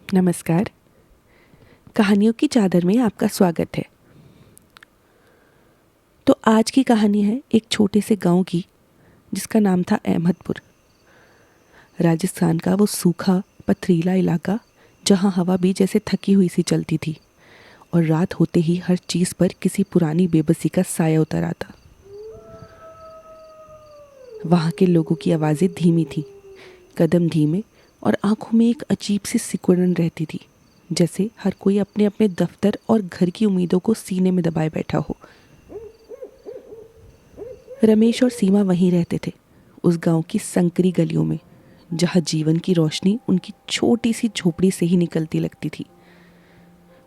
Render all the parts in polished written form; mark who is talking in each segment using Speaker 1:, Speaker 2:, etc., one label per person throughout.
Speaker 1: नमस्कार। कहानियों की चादर में आपका स्वागत है। तो आज की कहानी है एक छोटे से गांव की, जिसका नाम था अहमदपुर। राजस्थान का वो सूखा पथरीला इलाका जहां हवा भी जैसे थकी हुई सी चलती थी और रात होते ही हर चीज़ पर किसी पुरानी बेबसी का साया उतर आता। वहाँ के लोगों की आवाज़ें धीमी थी, कदम धीमे, और आंखों में एक अजीब सी सिकुड़न रहती थी, जैसे हर कोई अपने अपने दफ्तर और घर की उम्मीदों को सीने में दबाए बैठा हो। रमेश और सीमा वहीं रहते थे, उस गांव की संकरी गलियों में, जहां जीवन की रोशनी उनकी छोटी सी झोपड़ी से ही निकलती लगती थी।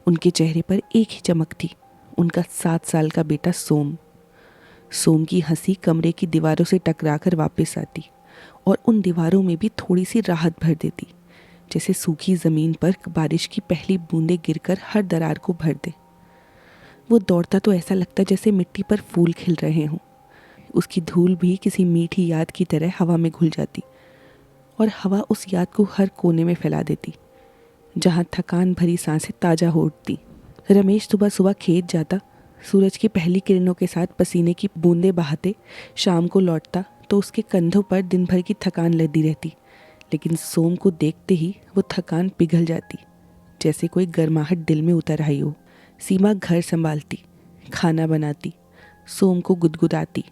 Speaker 1: उनके चेहरे पर एक ही चमक थी, उनका 7 साल का बेटा सोम। सोम की हंसी कमरे की दीवारों से टकराकर वापस आती और उन दीवारों में भी थोड़ी सी राहत भर देती, जैसे सूखी ज़मीन पर बारिश की पहली बूंदें गिरकर हर दरार को भर दे। वो दौड़ता तो ऐसा लगता जैसे मिट्टी पर फूल खिल रहे हों। उसकी धूल भी किसी मीठी याद की तरह हवा में घुल जाती और हवा उस याद को हर कोने में फैला देती, जहाँ थकान भरी सांसें ताज़ा हो उठती। रमेश सुबह सुबह खेत जाता, सूरज की पहली किरणों के साथ पसीने की बूंदें बहाते शाम को लौटता तो उसके कंधों पर दिन भर की थकान लदी रहती, लेकिन सोम को देखते ही वो थकान पिघल जाती, जैसे कोई गर्माहट दिल में उतर आई हो। सीमा घर संभालती, खाना बनाती, सोम को गुदगुदाती,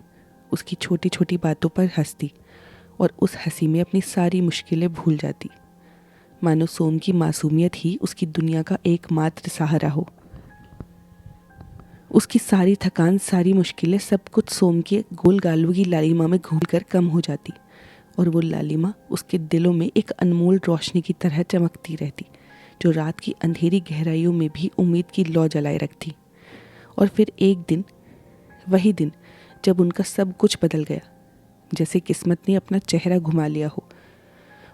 Speaker 1: उसकी छोटी छोटी बातों पर हंसती और उस हंसी में अपनी सारी मुश्किलें भूल जाती, मानो सोम की मासूमियत ही उसकी दुनिया का एकमात्र सहारा हो। उसकी सारी थकान, सारी मुश्किलें, सब कुछ सोम के गोल गालों की लालिमा में घूलकर कम हो जाती और वो लालिमा उसके दिलों में एक अनमोल रोशनी की तरह चमकती रहती, जो रात की अंधेरी गहराइयों में भी उम्मीद की लौ जलाए रखती। और फिर एक दिन, वही दिन जब उनका सब कुछ बदल गया, जैसे किस्मत ने अपना चेहरा घुमा लिया हो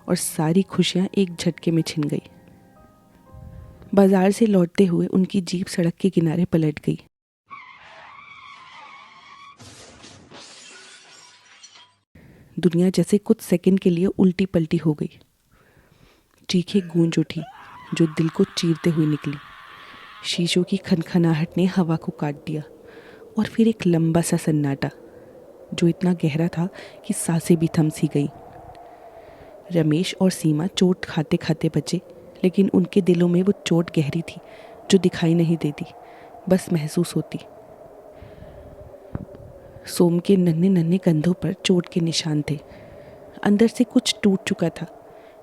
Speaker 1: और सारी खुशियां एक झटके में छिन गई। बाजार से लौटते हुए उनकी जीप सड़क के किनारे पलट गई। दुनिया जैसे कुछ सेकंड के लिए उल्टी पलटी हो गई। चीखें गूंज उठी जो दिल को चीरते हुए निकली। शीशों की खनखनाहट ने हवा को काट दिया और फिर एक लंबा सा सन्नाटा, जो इतना गहरा था कि सांसें भी थम सी गई। रमेश और सीमा चोट खाते खाते बचे, लेकिन उनके दिलों में वो चोट गहरी थी जो दिखाई नहीं देती, बस महसूस होती। सोम के नन्हे नन्हे कंधों पर चोट के निशान थे। अंदर से कुछ टूट चुका था,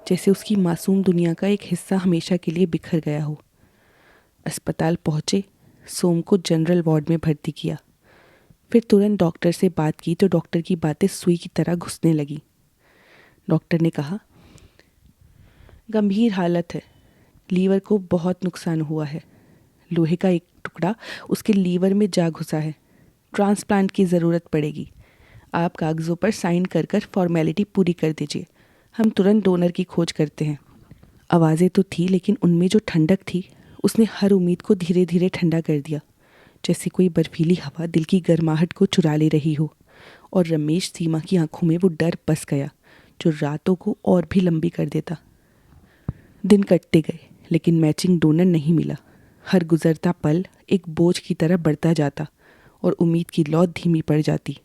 Speaker 1: जैसे उसकी मासूम दुनिया का एक हिस्सा हमेशा के लिए बिखर गया हो। अस्पताल पहुंचे, सोम को जनरल वार्ड में भर्ती किया। फिर तुरंत डॉक्टर से बात की तो डॉक्टर की बातें सुई की तरह घुसने लगी। डॉक्टर ने कहा, गंभीर हालत है, लीवर को बहुत नुकसान हुआ है, लोहे का एक टुकड़ा उसके लीवर में जा घुसा है, ट्रांसप्लांट की ज़रूरत पड़ेगी। आप कागज़ों पर साइन कर कर फॉर्मेलिटी पूरी कर दीजिए, हम तुरंत डोनर की खोज करते हैं। आवाज़ें तो थी, लेकिन उनमें जो ठंडक थी उसने हर उम्मीद को धीरे धीरे ठंडा कर दिया, जैसे कोई बर्फीली हवा दिल की गर्माहट को चुरा ले रही हो। और रमेश सीमा की आंखों में वो डर बस गया जो रातों को और भी लंबी कर देता। दिन कटते गए, लेकिन मैचिंग डोनर नहीं मिला। हर गुजरता पल एक बोझ की तरह बढ़ता जाता और उम्मीद की लौ धीमी पड़ जाती।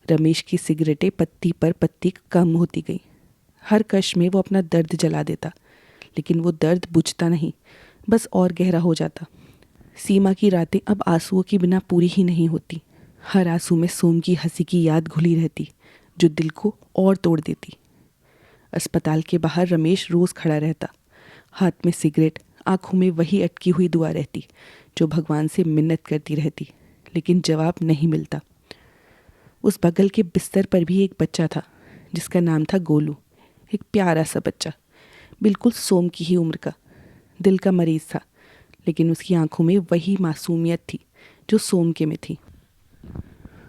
Speaker 1: रमेश की सिगरेटें पत्ती पर पत्ती कम होती गई। हर कश में वो अपना दर्द जला देता, लेकिन वो दर्द बुझता नहीं, बस और गहरा हो जाता। सीमा की रातें अब आंसुओं के बिना पूरी ही नहीं होती। हर आंसू में सोम की हंसी की याद घुली रहती, जो दिल को और तोड़ देती। अस्पताल के बाहर रमेश रोज़ खड़ा रहता, हाथ में सिगरेट, आंखों में वही अटकी हुई दुआ रहती जो भगवान से मिन्नत करती रहती, लेकिन जवाब नहीं मिलता। उस बगल के बिस्तर पर भी एक बच्चा था जिसका नाम था गोलू। एक प्यारा सा बच्चा, बिल्कुल सोम की ही उम्र का, दिल का मरीज था, लेकिन उसकी आंखों में वही मासूमियत थी जो सोम के में थी।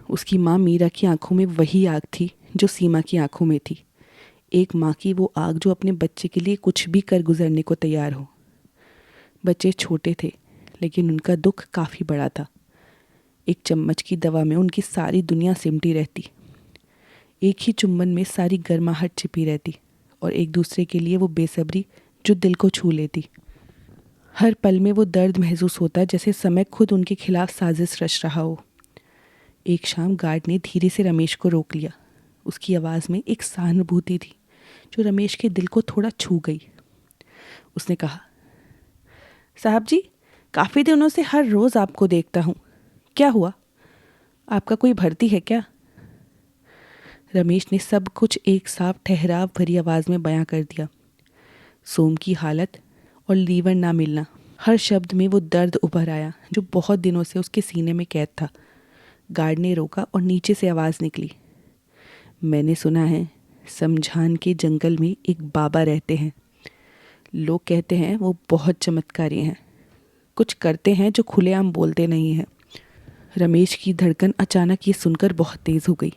Speaker 1: उसकी माँ मीरा की आंखों में वही आग थी जो सीमा की आंखों में थी। एक माँ की वो आग जो अपने बच्चे के लिए कुछ भी कर गुजरने को तैयार हो। बच्चे छोटे थे, लेकिन उनका दुख काफ़ी बड़ा था। एक चम्मच की दवा में उनकी सारी दुनिया सिमटी रहती, एक ही चुम्बन में सारी गर्माहट छिपी रहती और एक दूसरे के लिए वो बेसब्री जो दिल को छू लेती। हर पल में वो दर्द महसूस होता जैसे समय खुद उनके खिलाफ साजिश रच रहा हो। एक शाम गार्ड ने धीरे से रमेश को रोक लिया। उसकी आवाज़ में एक सहानुभूति थी जो रमेश के दिल को थोड़ा छू गई। उसने कहा, साहब जी, काफ़ी दिनों से हर रोज़ आपको देखता हूँ, क्या हुआ? आपका कोई भर्ती है क्या? रमेश ने सब कुछ एक साफ ठहराव भरी आवाज़ में बयां कर दिया। सोम की हालत और लीवर ना मिलना, हर शब्द में वो दर्द उभर आया जो बहुत दिनों से उसके सीने में कैद था। गार्ड ने रोका और नीचे से आवाज़ निकली, मैंने सुना है समझान के जंगल में एक बाबा रहते हैं। लोग कहते हैं वो बहुत चमत्कारी हैं, कुछ करते हैं जो खुलेआम बोलते नहीं हैं। रमेश की धड़कन अचानक ये सुनकर बहुत तेज़ हो गई,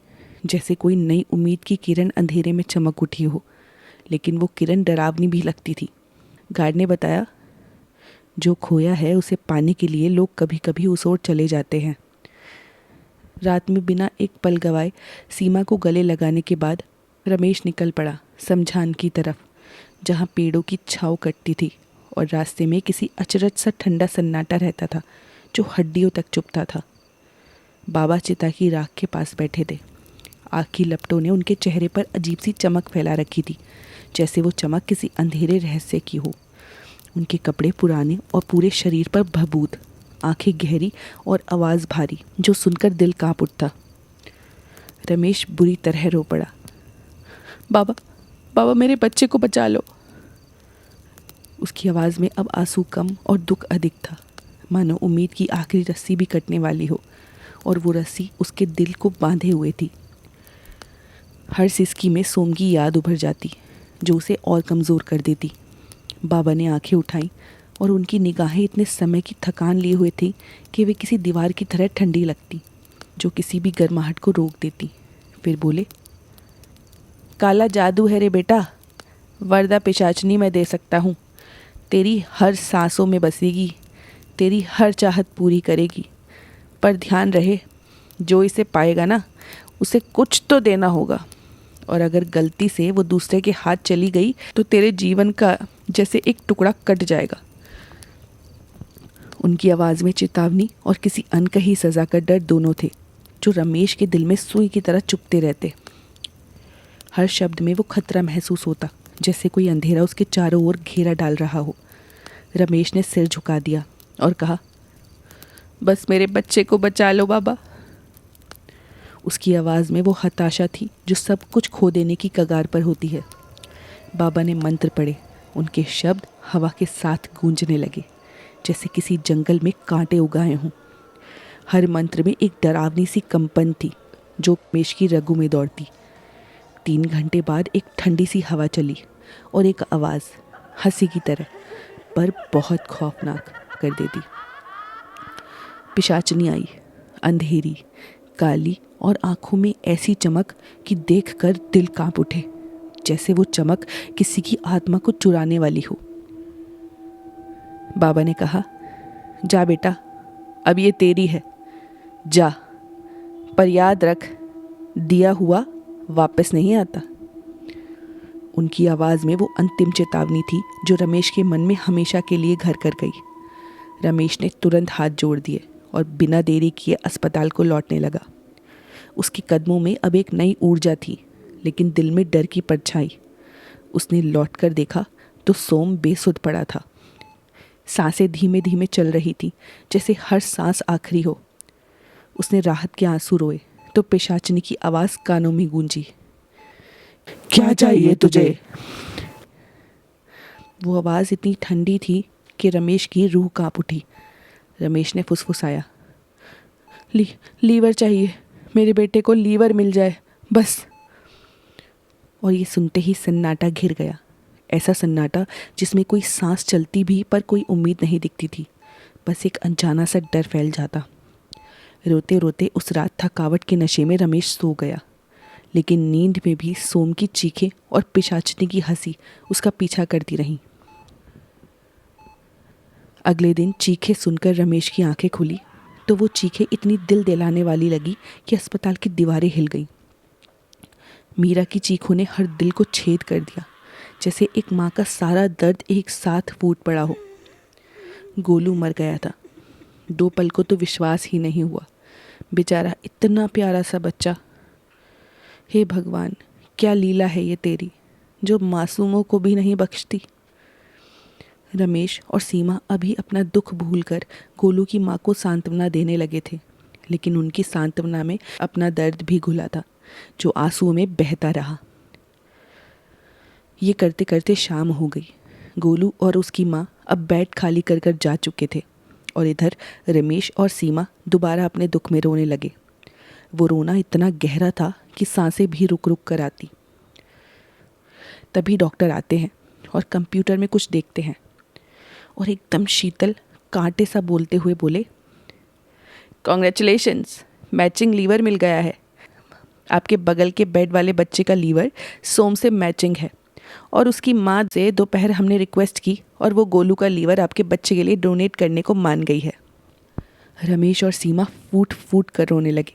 Speaker 1: जैसे कोई नई उम्मीद की किरण अंधेरे में चमक उठी हो, लेकिन वो किरण डरावनी भी लगती थी। गार्ड ने बताया, जो खोया है उसे पाने के लिए लोग कभी कभी उस ओर चले जाते हैं। रात में बिना एक पल गवाए सीमा को गले लगाने के बाद रमेश निकल पड़ा समझान की तरफ, जहाँ पेड़ों की छाँव कटती थी और रास्ते में किसी अचरज सा ठंडा सन्नाटा रहता था जो हड्डियों तक चुभता था। बाबा चिता की राख के पास बैठे थे। आग की लपटों ने उनके चेहरे पर अजीब सी चमक फैला रखी थी, जैसे वो चमक किसी अंधेरे रहस्य की हो। उनके कपड़े पुराने और पूरे शरीर पर भभूत, आंखें गहरी और आवाज़ भारी, जो सुनकर दिल कांप उठता। रमेश बुरी तरह रो पड़ा। बाबा, बाबा, मेरे बच्चे को बचा लो। उसकी आवाज़ में अब आंसू कम और दुख अधिक था, मानो उम्मीद की आखिरी रस्सी भी कटने वाली हो और वो रस्सी उसके दिल को बांधे हुए थी। हर सिसकी में सोम की याद उभर जाती, जो उसे और कमज़ोर कर देती। बाबा ने आंखें उठाईं और उनकी निगाहें इतने समय की थकान लिए हुए थी कि वे किसी दीवार की तरह ठंडी लगती, जो किसी भी गर्माहट को रोक देती। फिर बोले, काला जादू है रे बेटा, वरदा पिशाचनी मैं दे सकता हूँ। तेरी हर सांसों में बसेगी, तेरी हर चाहत पूरी करेगी। पर ध्यान रहे, जो इसे पाएगा ना, उसे कुछ तो देना होगा, और अगर गलती से वो दूसरे के हाथ चली गई तो तेरे जीवन का जैसे एक टुकड़ा कट जाएगा। उनकी आवाज़ में चेतावनी और किसी अनकही सज़ा का डर दोनों थे, जो रमेश के दिल में सुई की तरह चुभते रहते। हर शब्द में वो खतरा महसूस होता, जैसे कोई अंधेरा उसके चारों ओर घेरा डाल रहा हो। रमेश ने सिर झुका दिया और कहा, बस मेरे बच्चे को बचा लो बाबा। उसकी आवाज़ में वो हताशा थी जो सब कुछ खो देने की कगार पर होती है। बाबा ने मंत्र पढ़े। उनके शब्द हवा के साथ गूंजने लगे, जैसे किसी जंगल में कांटे उगाए हों। हर मंत्र में एक डरावनी सी कंपन थी जो रमेश की रगों में दौड़ती। 3 घंटे बाद एक ठंडी सी हवा चली और एक आवाज़, हंसी की तरह पर बहुत खौफनाक कर देती। पिशाचनी आई, अंधेरी, काली और आंखों में ऐसी चमक कि देखकर दिल कांप उठे, जैसे वो चमक किसी की आत्मा को चुराने वाली हो। बाबा ने कहा, जा बेटा, अब ये तेरी है, जा, पर याद रख, दिया हुआ वापस नहीं आता। उनकी आवाज़ में वो अंतिम चेतावनी थी जो रमेश के मन में हमेशा के लिए घर कर गई। रमेश ने तुरंत हाथ जोड़ दिए और बिना देरी किए अस्पताल को लौटने लगा। उसके कदमों में अब एक नई ऊर्जा थी, लेकिन दिल में डर की परछाई। उसने लौटकर देखा तो सोम बेसुध पड़ा था। सांसें धीमे धीमे चल रही थी, जैसे हर सांस आखिरी हो। उसने राहत के आंसू रोए तो पिशाचनी की आवाज़ कानों में गूंजी, क्या चाहिए तुझे? वो आवाज़ इतनी ठंडी थी कि रमेश की रूह कांप उठी। रमेश ने फुसफुसाया, लीवर चाहिए, मेरे बेटे को लीवर मिल जाए बस। और ये सुनते ही सन्नाटा घिर गया, ऐसा सन्नाटा जिसमें कोई सांस चलती भी पर कोई उम्मीद नहीं दिखती थी। बस एक अनजाना सा डर फैल जाता। रोते रोते उस रात थकावट के नशे में रमेश सो गया, लेकिन नींद में भी सोम की चीखें और पिशाचनी की हंसी उसका पीछा करती रहीं। अगले दिन चीखें सुनकर रमेश की आंखें खुली तो वो चीखें इतनी दिल दिलाने वाली लगी कि अस्पताल की दीवारें हिल गईं। मीरा की चीखों ने हर दिल को छेद कर दिया, जैसे एक माँ का सारा दर्द एक साथ फूट पड़ा हो। गोलू मर गया था। 2 पल को तो विश्वास ही नहीं हुआ। बेचारा इतना प्यारा सा बच्चा। हे भगवान, क्या लीला है ये तेरी, जो मासूमों को भी नहीं बख्शती। रमेश और सीमा अभी अपना दुख भूलकर गोलू की माँ को सांत्वना देने लगे थे, लेकिन उनकी सांत्वना में अपना दर्द भी घुला था, जो आंसुओं में बहता रहा। ये करते करते शाम हो गई। गोलू और उसकी माँ अब बेड खाली कर कर जा चुके थे और इधर रमेश और सीमा दोबारा अपने दुख में रोने लगे। वो रोना इतना गहरा था कि सांसें भी रुक रुक कर आती। तभी डॉक्टर आते हैं और कंप्यूटर में कुछ देखते हैं और एकदम शीतल कांटे सा बोलते हुए बोले, कॉन्ग्रेचुलेशंस, मैचिंग लीवर मिल गया है। आपके बगल के बेड वाले बच्चे का लीवर सोम से मैचिंग है और उसकी माँ से दोपहर हमने रिक्वेस्ट की और वो गोलू का लीवर आपके बच्चे के लिए डोनेट करने को मान गई है। रमेश और सीमा फूट फूट कर रोने लगे।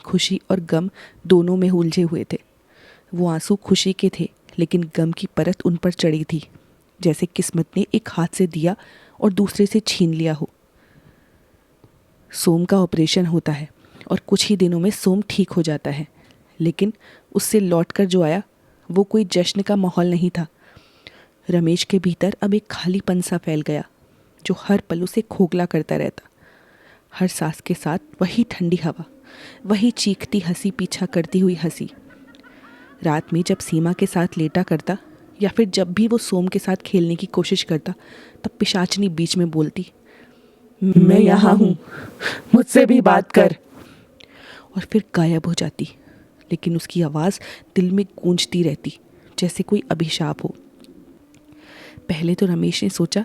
Speaker 1: खुशी और गम दोनों में उलझे हुए थे। वो आंसू खुशी के थे, लेकिन गम की परत उन पर चढ़ी थी, जैसे किस्मत ने एक हाथ से दिया और दूसरे से छीन लिया हो। सोम का ऑपरेशन होता है और कुछ ही दिनों में सोम ठीक हो जाता है, लेकिन उससे लौटकर जो आया वो कोई जश्न का माहौल नहीं था। रमेश के भीतर अब एक खालीपन सा फैल गया, जो हर पल उसे खोखला करता रहता। हर सांस के साथ वही ठंडी हवा, वही चीखती हंसी पीछा करती हुई हंसी। रात में जब सीमा के साथ लेटा करता या फिर जब भी वो सोम के साथ खेलने की कोशिश करता, तब पिशाचनी बीच में बोलती, मैं यहाँ हूँ, मुझसे भी बात कर, और फिर गायब हो जाती। लेकिन उसकी आवाज़ दिल में गूंजती रहती, जैसे कोई अभिशाप हो। पहले तो रमेश ने सोचा,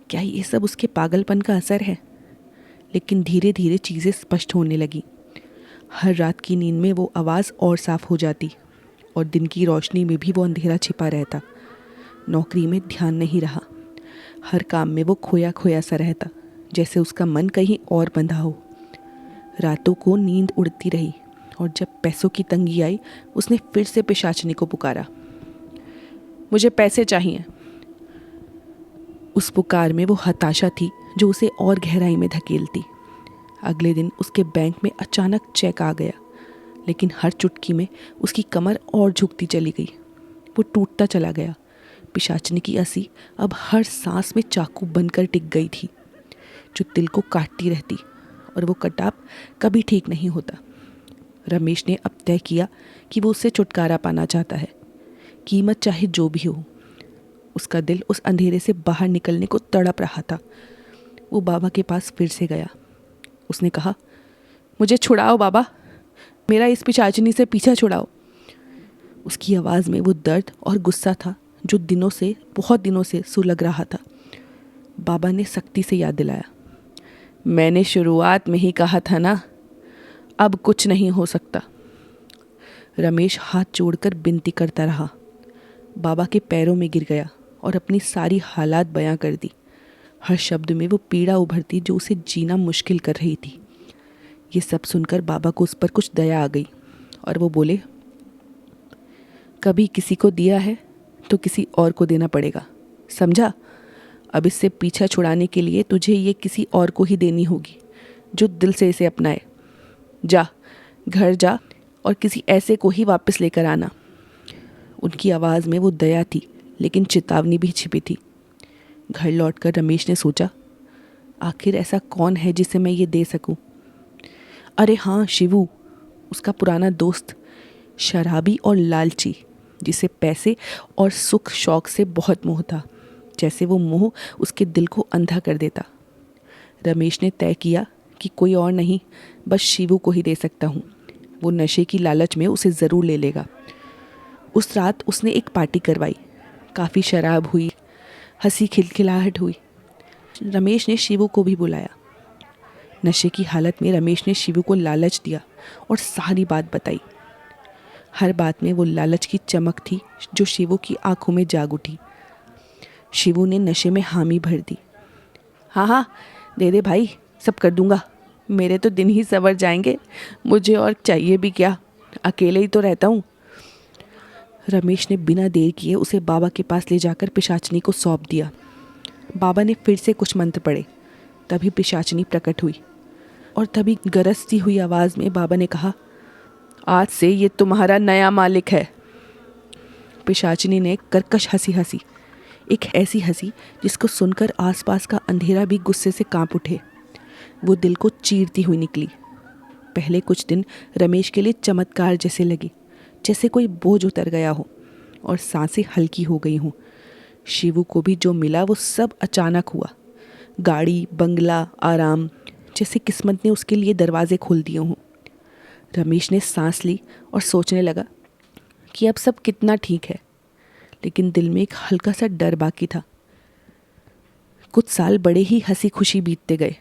Speaker 1: क्या ये सब उसके पागलपन का असर है? लेकिन धीरे धीरे चीज़ें स्पष्ट होने लगी। हर रात की नींद में वो आवाज़ और साफ हो जाती और दिन की रोशनी में भी वो अंधेरा छिपा रहता। नौकरी में ध्यान नहीं रहा। हर काम में वो खोया खोया सा रहता, जैसे उसका मन कहीं और बंधा हो। रातों को नींद उड़ती रही और जब पैसों की तंगी आई, उसने फिर से पिशाचनी को पुकारा, मुझे पैसे चाहिए। उस पुकार में वो हताशा थी जो उसे और गहराई में धकेलती। अगले दिन उसके बैंक में अचानक चेक आ गया, लेकिन हर चुटकी में उसकी कमर और झुकती चली गई। वो टूटता चला गया। पिशाचनी की हंसी अब हर सांस में चाकू बनकर टिक गई थी, जो दिल को काटती रहती, और वो कटाव कभी ठीक नहीं होता। रमेश ने अब तय किया कि वो उससे छुटकारा पाना चाहता है, कीमत चाहे जो भी हो। उसका दिल उस अंधेरे से बाहर निकलने को तड़प रहा था। वो बाबा के पास फिर से गया। उसने कहा, मुझे छुड़ाओ बाबा, मेरा इस पिशाचनी से पीछा छुड़ाओ। उसकी आवाज़ में वो दर्द और गुस्सा था जो बहुत दिनों से सुलग रहा था। बाबा ने सख्ती से याद दिलाया, मैंने शुरुआत में ही कहा था ना, अब कुछ नहीं हो सकता। रमेश हाथ जोड़कर विनती करता रहा। बाबा के पैरों में गिर गया और अपनी सारी हालात बयां कर दी। हर शब्द में वो पीड़ा उभरती जो उसे जीना मुश्किल कर रही थी। ये सब सुनकर बाबा को उस पर कुछ दया आ गई और वो बोले, कभी किसी को दिया है तो किसी और को देना पड़ेगा, समझा? अब इससे पीछा छुड़ाने के लिए तुझे ये किसी और को ही देनी होगी जो दिल से इसे अपनाए। जा, घर जा और किसी ऐसे को ही वापस लेकर आना। उनकी आवाज़ में वो दया थी, लेकिन चेतावनी भी छिपी थी। घर लौटकर रमेश ने सोचा, आखिर ऐसा कौन है जिसे मैं ये दे सकूं? अरे हाँ, शिवू, उसका पुराना दोस्त, शराबी और लालची, जिसे पैसे और सुख शौक से बहुत मोह था, जैसे वो मोह उसके दिल को अंधा कर देता। रमेश ने तय किया कि कोई और नहीं, बस शिवू को ही दे सकता हूँ। वो नशे की लालच में उसे ज़रूर ले लेगा। उस रात उसने एक पार्टी करवाई। काफ़ी शराब हुई, हंसी खिलखिलाहट हुई। रमेश ने शिवू को भी बुलाया। नशे की हालत में रमेश ने शिवू को लालच दिया और सारी बात बताई। हर बात में वो लालच की चमक थी जो शिवू की आंखों में जाग उठी। शिवू ने नशे में हामी भर दी। हाँ हाँ, दे दे भाई, सब कर दूंगा, मेरे तो दिन ही सवर जाएंगे, मुझे और चाहिए भी क्या, अकेले ही तो रहता हूँ। रमेश ने बिना देर किए उसे बाबा के पास ले जाकर पिशाचनी को सौंप दिया। बाबा ने फिर से कुछ मंत्र पढ़े, तभी पिशाचनी प्रकट हुई और तभी गरजती हुई आवाज़ में बाबा ने कहा, आज से ये तुम्हारा नया मालिक है। पिशाचनी ने कर्कश हंसी हंसी, एक ऐसी हंसी जिसको सुनकर आसपास का अंधेरा भी गुस्से से कांप उठे। वो दिल को चीरती हुई निकली। पहले कुछ दिन रमेश के लिए चमत्कार जैसे लगे, जैसे कोई बोझ उतर गया हो और सांसें हल्की हो गई हों। शिवू को भी जो मिला वो सब अचानक हुआ। गाड़ी, बंगला, आराम, जैसे किस्मत ने उसके लिए दरवाजे खोल दिए हों। रमेश ने सांस ली और सोचने लगा कि अब सब कितना ठीक है, लेकिन दिल में एक हल्का सा डर बाकी था। कुछ साल बड़े ही हंसी खुशी बीतते गए।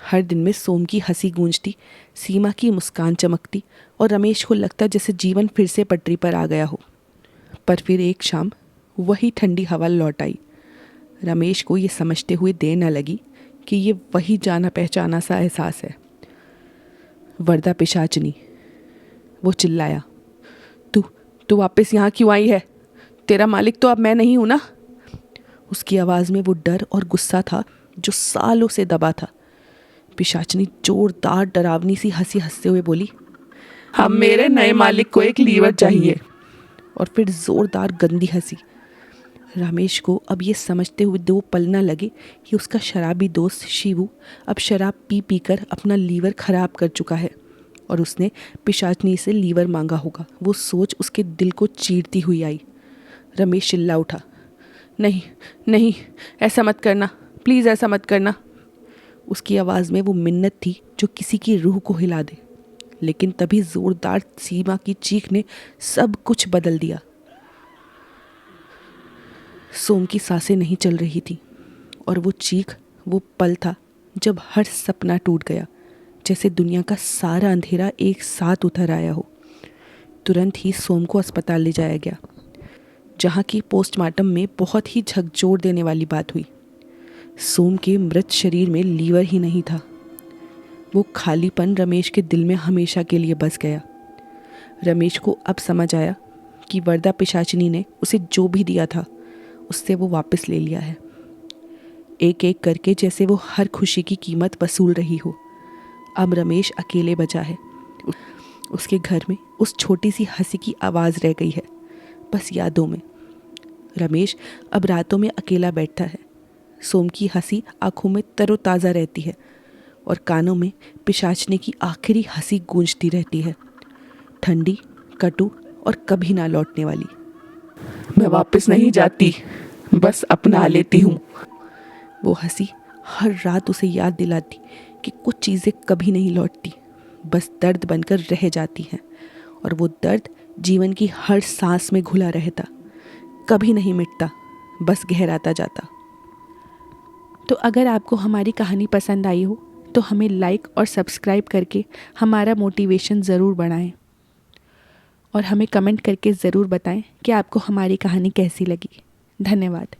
Speaker 1: हर दिन में सोम की हंसी गूंजती, सीमा की मुस्कान चमकती और रमेश को लगता जैसे जीवन फिर से पटरी पर आ गया हो। पर फिर एक शाम वही ठंडी हवा लौट आई। रमेश को ये समझते हुए देर न लगी कि ये वही जाना पहचाना सा एहसास है। वरदा पिशाचनी, वो चिल्लाया, तू वापस यहाँ क्यों आई है? तेरा मालिक तो अब मैं नहीं हूँ ना? उसकी आवाज़ में वो डर और गुस्सा था जो सालों से दबा था। पिशाचनी जोरदार डरावनी सी हंसी हंसते हुए बोली, अब मेरे नए मालिक को एक लीवर चाहिए। और फिर जोरदार गंदी हंसी। रमेश को अब ये समझते हुए दो पल न लगे कि उसका शराबी दोस्त शिवू अब शराब पी पी कर अपना लीवर खराब कर चुका है और उसने पिशाचनी से लीवर मांगा होगा। वो सोच उसके दिल को चीरती हुई आई। रमेश चिल्ला उठा, नहीं नहीं, ऐसा मत करना, प्लीज़ ऐसा मत करना। उसकी आवाज़ में वो मिन्नत थी जो किसी की रूह को हिला दे। लेकिन तभी ज़ोरदार सीमा की चीख ने सब कुछ बदल दिया। सोम की सांसें नहीं चल रही थी और वो चीख वो पल था जब हर सपना टूट गया, जैसे दुनिया का सारा अंधेरा एक साथ उतर आया हो। तुरंत ही सोम को अस्पताल ले जाया गया, जहाँ की पोस्टमार्टम में बहुत ही झकझोर देने वाली बात हुई। सोम के मृत शरीर में लीवर ही नहीं था। वो खालीपन रमेश के दिल में हमेशा के लिए बस गया। रमेश को अब समझ आया कि वरदा पिशाचिनी ने उसे जो भी दिया था उससे वो वापस ले लिया है। एक एक करके जैसे वो हर खुशी की कीमत वसूल रही हो। अब रमेश अकेले बचा है। उसके घर में उस छोटी सी हंसी की आवाज़ रह गई है, बस यादों में। रमेश अब रातों में अकेला बैठता है। सोम की हंसी आंखों में तरोताज़ा रहती है और कानों में पिशाचने की आखिरी हंसी गूंजती रहती है, ठंडी, कटु और कभी ना लौटने वाली।
Speaker 2: मैं वापस नहीं जाती, बस अपना लेती हूँ।
Speaker 1: वो हंसी हर रात उसे याद दिलाती कि कुछ चीज़ें कभी नहीं लौटती, बस दर्द बनकर रह जाती हैं। और वो दर्द जीवन की हर सांस में घुला रहता, कभी नहीं मिटता, बस गहराता जाता। तो अगर आपको हमारी कहानी पसंद आई हो तो हमें लाइक और सब्सक्राइब करके हमारा मोटिवेशन ज़रूर बढ़ाएं और हमें कमेंट करके ज़रूर बताएं कि आपको हमारी कहानी कैसी लगी। धन्यवाद।